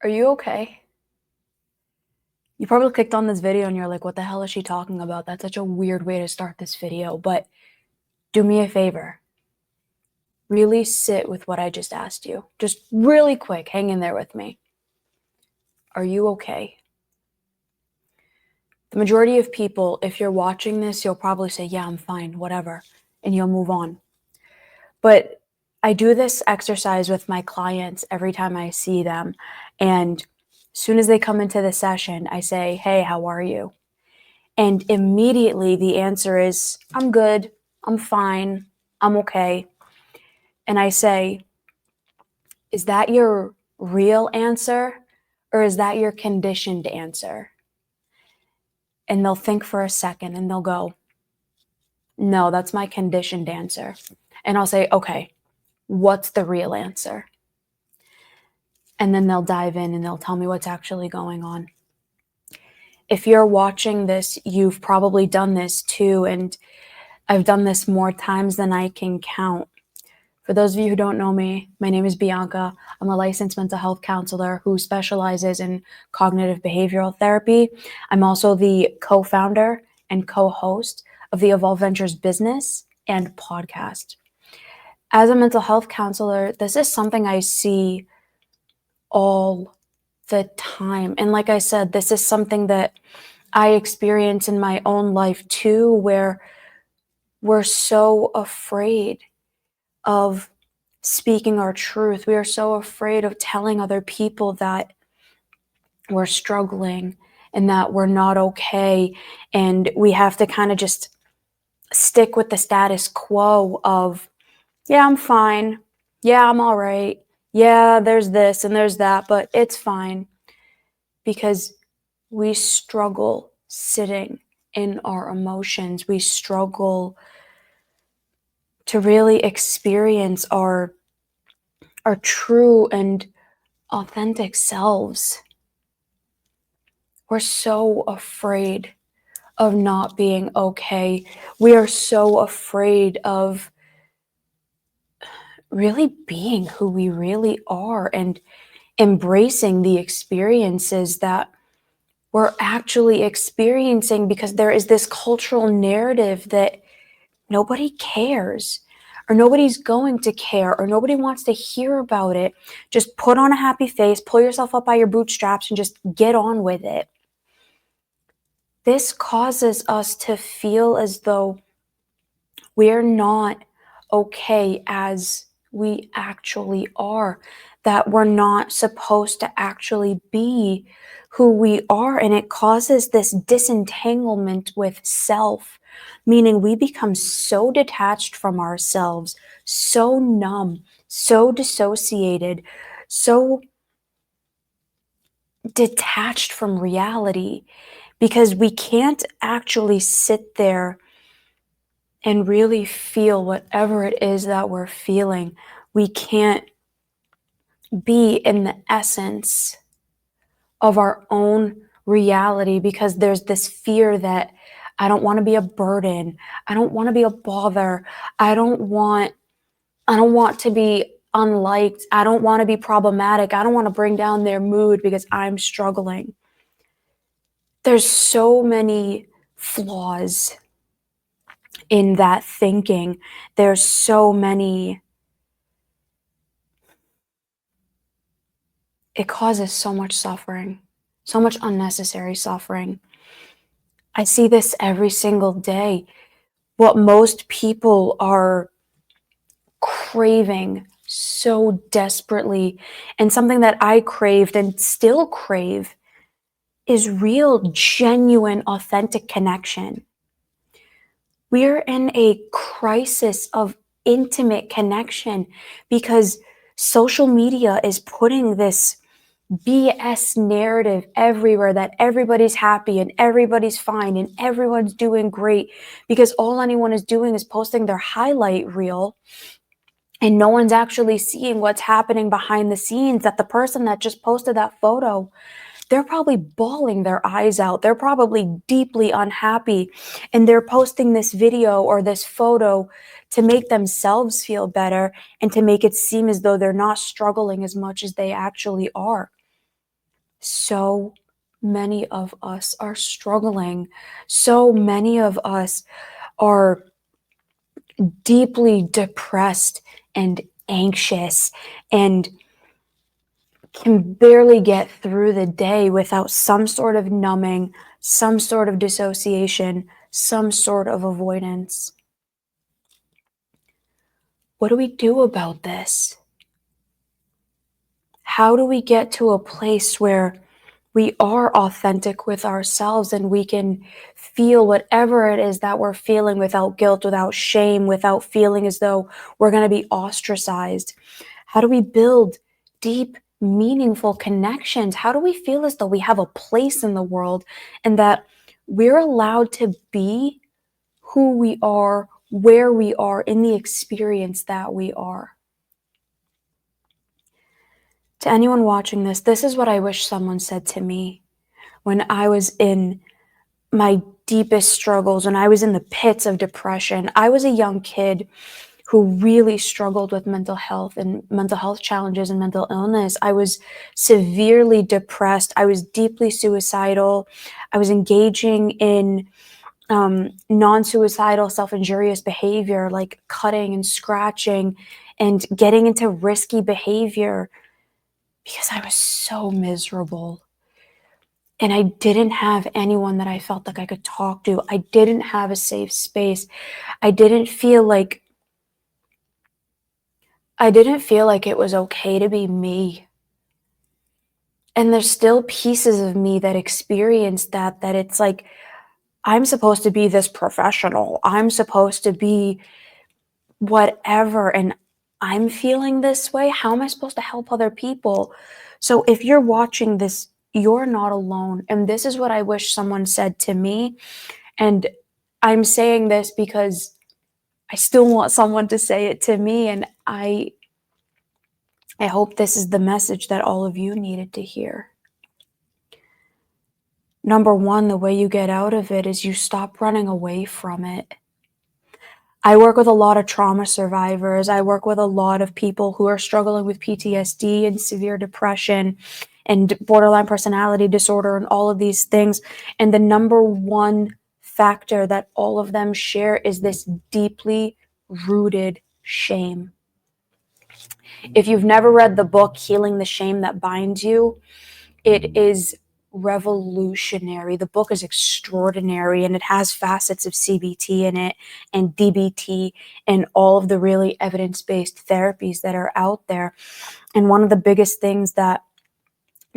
Are you okay? You probably clicked on this video and you're like, what the hell is she talking about? That's such a weird way to start this video. But do me a favor. Really sit with what I just asked you. Just really quick, hang in there with me. Are you okay? The majority of people, if you're watching this, you'll probably say, yeah, I'm fine, whatever, and you'll move on. But I do this exercise with my clients every time I see them. And as soon as they come into the session, I say, hey, how are you? And immediately the answer is, I'm good, I'm fine, I'm okay. And I say, is that your real answer or is that your conditioned answer? And they'll think for a second and they'll go, no, that's my conditioned answer. And I'll say, okay, what's the real answer? And then they'll dive in and they'll tell me what's actually going on. If you're watching this, you've probably done this too. And I've done this more times than I can count. For those of you who don't know me, my name is Bianca. I'm a licensed mental health counselor who specializes in cognitive behavioral therapy. I'm also the co-founder and co-host of the Evolve Ventures business and podcast. As a mental health counselor, this is something I see all the time. And like I said, this is something that I experience in my own life too, where we're so afraid of speaking our truth. We are so afraid of telling other people that we're struggling and that we're not okay. And we have to kind of just stick with the status quo of, yeah, I'm fine. Yeah, I'm all right. Yeah, there's this and there's that, but it's fine. Because we struggle sitting in our emotions. We struggle to really experience our true and authentic selves. We're so afraid of not being okay. We are so afraid of really being who we really are and embracing the experiences that we're actually experiencing, because there is this cultural narrative that nobody cares or nobody's going to care or nobody wants to hear about it. Just put on a happy face, pull yourself up by your bootstraps and just get on with it. This causes us to feel as though we're not okay as we actually are, that we're not supposed to actually be who we are. And it causes this disentanglement with self, meaning we become so detached from ourselves, so numb, so dissociated, so detached from reality, because we can't actually sit there and really feel whatever it is that we're feeling. We can't be in the essence of our own reality because there's this fear that I don't want to be a burden. I don't want to be a bother. I don't want to be unliked. I don't want to be problematic. I don't want to bring down their mood because I'm struggling. There's so many flaws in that thinking. There's so many. It causes so much suffering, so much unnecessary suffering. I see this every single day. What most people are craving so desperately, and something that I craved and still crave, is real, genuine, authentic connection. We're in a crisis of intimate connection because social media is putting this BS narrative everywhere that everybody's happy and everybody's fine and everyone's doing great, because all anyone is doing is posting their highlight reel and no one's actually seeing what's happening behind the scenes. That the person that just posted that photo, they're probably bawling their eyes out. They're probably deeply unhappy, and they're posting this video or this photo to make themselves feel better and to make it seem as though they're not struggling as much as they actually are. So many of us are struggling. So many of us are deeply depressed and anxious and can barely get through the day without some sort of numbing, some sort of dissociation, some sort of avoidance. What do we do about this? How do we get to a place where we are authentic with ourselves and we can feel whatever it is that we're feeling without guilt, without shame, without feeling as though we're going to be ostracized? How do we build deep, meaningful connections? How do we feel as though we have a place in the world and that we're allowed to be who we are, where we are, in the experience that we are? To anyone watching this is what I wish someone said to me when I was in my deepest struggles, when I was in the pits of depression. I was a young kid who really struggled with mental health and mental health challenges and mental illness. I was severely depressed. I was deeply suicidal. I was engaging in non-suicidal, self-injurious behavior like cutting and scratching and getting into risky behavior because I was so miserable. And I didn't have anyone that I felt like I could talk to. I didn't have a safe space. I didn't feel like it was okay to be me. And there's still pieces of me that experience that it's like, I'm supposed to be this professional. I'm supposed to be whatever. And I'm feeling this way. How am I supposed to help other people? So if you're watching this, you're not alone. And this is what I wish someone said to me. And I'm saying this because I still want someone to say it to me. And I hope this is the message that all of you needed to hear. Number one, the way you get out of it is you stop running away from it. I work with a lot of trauma survivors. I work with a lot of people who are struggling with PTSD and severe depression and borderline personality disorder and all of these things. And the number one factor that all of them share is this deeply rooted shame. If you've never read the book, Healing the Shame That Binds You, it is revolutionary. The book is extraordinary and it has facets of CBT in it and DBT and all of the really evidence-based therapies that are out there. And one of the biggest things that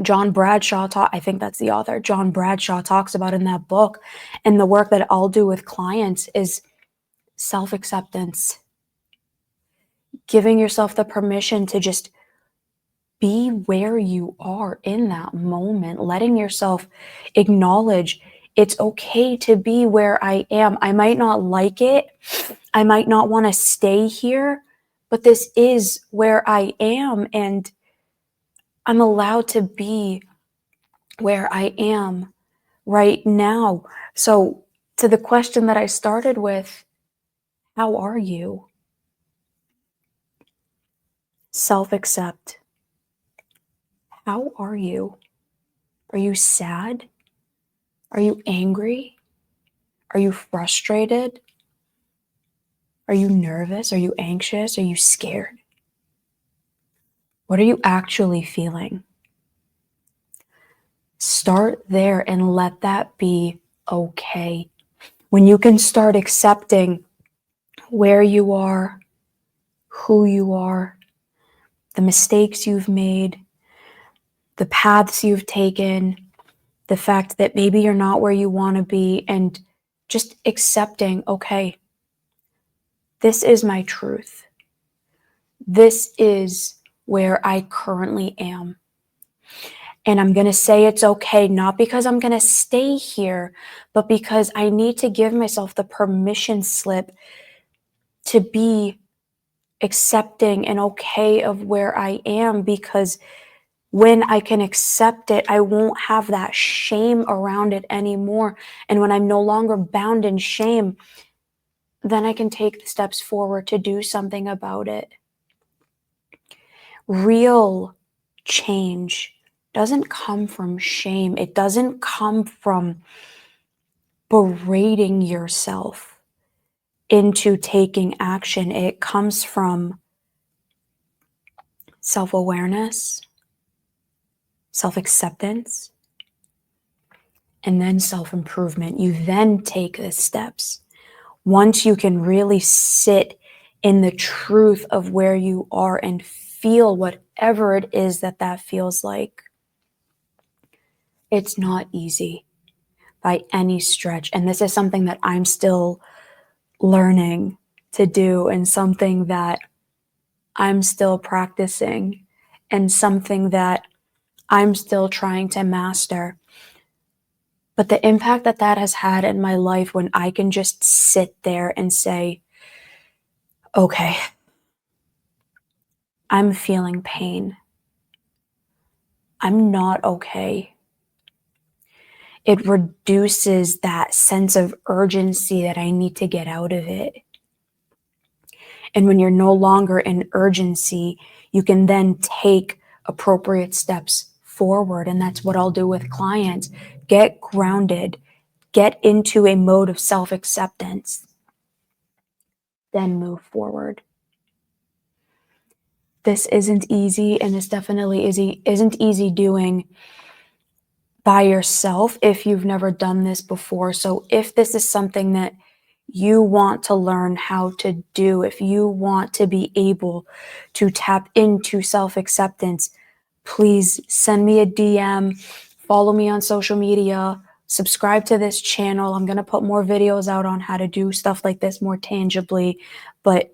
John Bradshaw I think that's the author, John Bradshaw talks about in that book, and the work that I'll do with clients is self-acceptance. Giving yourself the permission to just be where you are in that moment, letting yourself acknowledge it's okay to be where I am. I might not like it. I might not want to stay here, but this is where I am and I'm allowed to be where I am right now. So to the question that I started with, how are you? Self-accept. How are you? Are you sad? Are you angry? Are you frustrated? Are you nervous? Are you anxious? Are you scared? What are you actually feeling? Start there and let that be okay. When you can start accepting where you are, who you are, the mistakes you've made, the paths you've taken, the fact that maybe you're not where you want to be, and just accepting, okay, this is my truth. This is where I currently am. And I'm going to say it's okay, not because I'm going to stay here, but because I need to give myself the permission slip to be accepting and okay of where I am, because when I can accept it, I won't have that shame around it anymore. And when I'm no longer bound in shame, then I can take the steps forward to do something about it. Real change doesn't come from shame. It doesn't come from berating yourself into taking action. It comes from self-awareness, self-acceptance, and then self-improvement. You then take the steps. Once you can really sit in the truth of where you are and feel whatever it is that that feels like, it's not easy by any stretch. And this is something that I'm still learning to do, and something that I'm still practicing, and something that I'm still trying to master. But the impact that that has had in my life, when I can just sit there and say, okay, I'm feeling pain. I'm not okay. It reduces that sense of urgency that I need to get out of it. And when you're no longer in urgency, you can then take appropriate steps forward. And that's what I'll do with clients. Get grounded, get into a mode of self-acceptance, then move forward. This isn't easy, and this definitely isn't easy doing by yourself if you've never done this before. So if this is something that you want to learn how to do, if you want to be able to tap into self-acceptance, please send me a DM, follow me on social media, subscribe to this channel. I'm going to put more videos out on how to do stuff like this more tangibly, but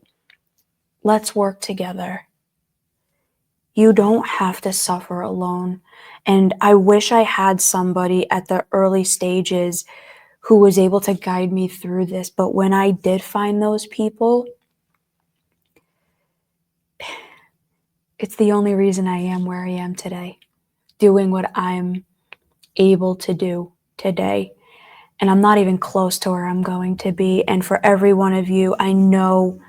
let's work together. You don't have to suffer alone. And I wish I had somebody at the early stages who was able to guide me through this. But when I did find those people, it's the only reason I am where I am today, doing what I'm able to do today. And I'm not even close to where I'm going to be. And for every one of you, I know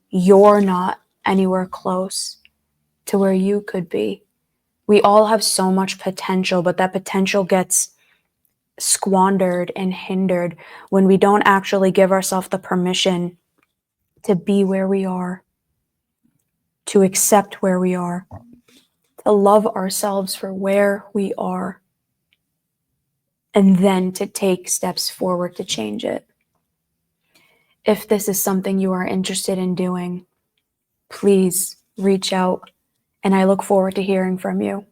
you're not anywhere close to where you could be. We all have so much potential, but that potential gets squandered and hindered when we don't actually give ourselves the permission to be where we are, to accept where we are, to love ourselves for where we are, and then to take steps forward to change it. If this is something you are interested in doing, please reach out, and I look forward to hearing from you.